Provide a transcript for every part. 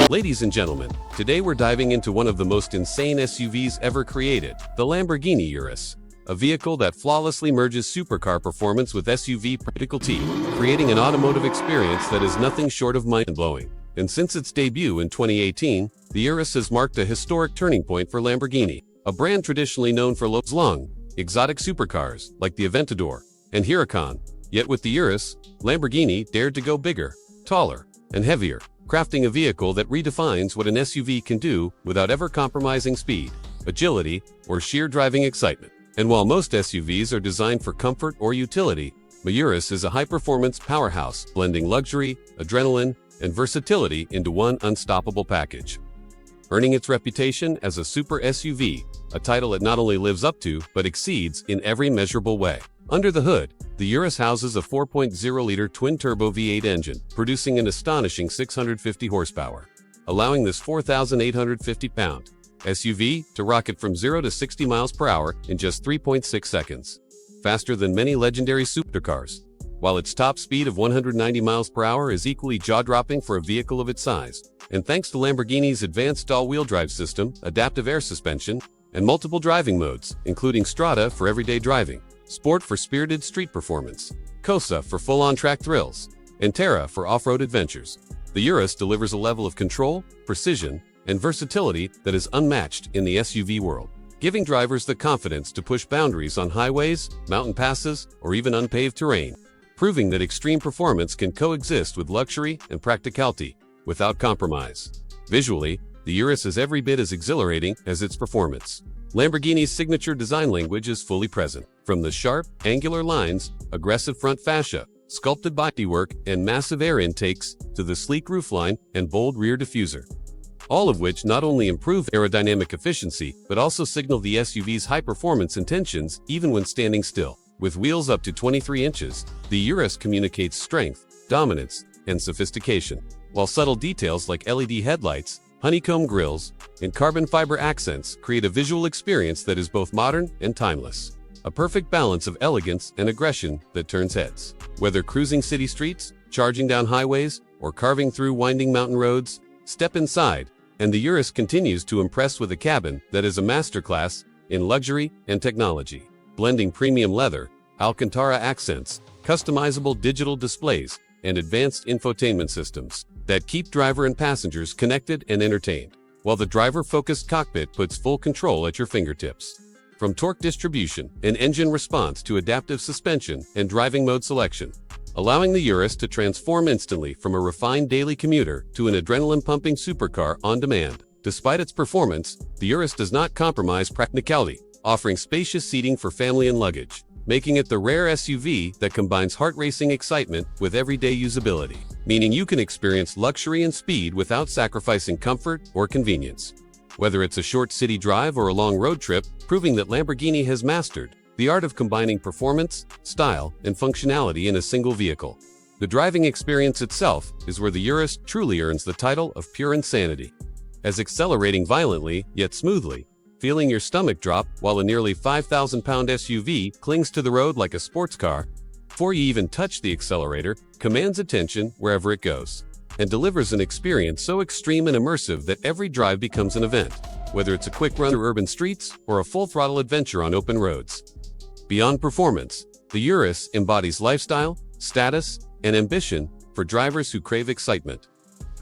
Ladies and gentlemen, today we're diving into one of the most insane SUVs ever created, the Lamborghini Urus. A vehicle that flawlessly merges supercar performance with SUV practicality, creating an automotive experience that is nothing short of mind-blowing. And since its debut in 2018, the Urus has marked a historic turning point for Lamborghini, a brand traditionally known for long, exotic supercars like the Aventador and Huracan. Yet with the Urus, Lamborghini dared to go bigger, taller, and heavier, crafting a vehicle that redefines what an SUV can do without ever compromising speed, agility, or sheer driving excitement. And while most SUVs are designed for comfort or utility, the Urus is a high-performance powerhouse blending luxury, adrenaline, and versatility into one unstoppable package. Earning its reputation as a super SUV, a title it not only lives up to but exceeds in every measurable way. Under the hood, the Urus houses a 4.0-liter twin-turbo V8 engine, producing an astonishing 650 horsepower, allowing this 4,850-pound SUV to rocket from 0 to 60 miles per hour in just 3.6 seconds, faster than many legendary supercars. While its top speed of 190 miles per hour is equally jaw-dropping for a vehicle of its size. And thanks to Lamborghini's advanced all-wheel drive system, adaptive air suspension, and multiple driving modes, including Strada for everyday driving, Sport for spirited street performance, Cosa for full-on track thrills, and Terra for off-road adventures, the Urus delivers a level of control, precision, and versatility that is unmatched in the SUV world, giving drivers the confidence to push boundaries on highways, mountain passes, or even unpaved terrain, proving that extreme performance can coexist with luxury and practicality without compromise. Visually, the Urus is every bit as exhilarating as its performance. Lamborghini's signature design language is fully present, from the sharp, angular lines, aggressive front fascia, sculpted bodywork, and massive air intakes, to the sleek roofline and bold rear diffuser. All of which not only improve aerodynamic efficiency, but also signal the SUV's high-performance intentions even when standing still. With wheels up to 23 inches, the Urus communicates strength, dominance, and sophistication, while subtle details like LED headlights, honeycomb grills, and carbon fiber accents create a visual experience that is both modern and timeless. A perfect balance of elegance and aggression that turns heads. Whether cruising city streets, charging down highways, or carving through winding mountain roads, step inside, and the Urus continues to impress with a cabin that is a masterclass in luxury and technology, blending premium leather, Alcantara accents, customizable digital displays, and advanced infotainment systems that keep driver and passengers connected and entertained, while the driver-focused cockpit puts full control at your fingertips. From torque distribution and engine response to adaptive suspension and driving mode selection, allowing the Urus to transform instantly from a refined daily commuter to an adrenaline-pumping supercar on demand. Despite its performance, the Urus does not compromise practicality, offering spacious seating for family and luggage, making it the rare SUV that combines heart-racing excitement with everyday usability, meaning you can experience luxury and speed without sacrificing comfort or convenience. Whether it's a short city drive or a long road trip, proving that Lamborghini has mastered the art of combining performance, style, and functionality in a single vehicle. The driving experience itself is where the Urus truly earns the title of pure insanity. As accelerating violently, yet smoothly, feeling your stomach drop while a nearly 5,000-pound SUV clings to the road like a sports car, before you even touch the accelerator, commands attention wherever it goes, and delivers an experience so extreme and immersive that every drive becomes an event, whether it's a quick run through urban streets or a full-throttle adventure on open roads. Beyond performance, the Urus embodies lifestyle, status, and ambition for drivers who crave excitement,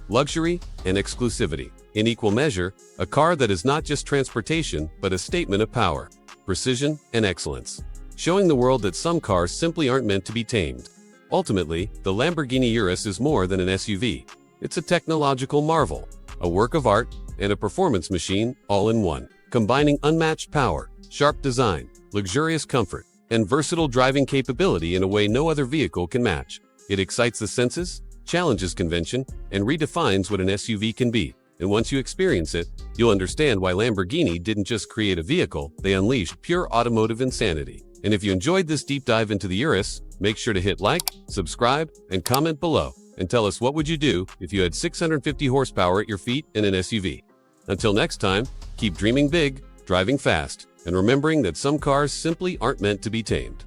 luxury, and exclusivity. In equal measure, a car that is not just transportation, but a statement of power, precision, and excellence, showing the world that some cars simply aren't meant to be tamed. Ultimately, the Lamborghini Urus is more than an SUV. It's a technological marvel, a work of art, and a performance machine all in one, combining unmatched power, sharp design, luxurious comfort, and versatile driving capability in a way no other vehicle can match. It excites the senses, challenges convention, and redefines what an SUV can be. And once you experience it, you'll understand why Lamborghini didn't just create a vehicle, they unleashed pure automotive insanity. And if you enjoyed this deep dive into the Urus, make sure to hit like, subscribe, and comment below, and tell us what would you do if you had 650 horsepower at your feet in an SUV. Until next time, keep dreaming big, driving fast, and remembering that some cars simply aren't meant to be tamed.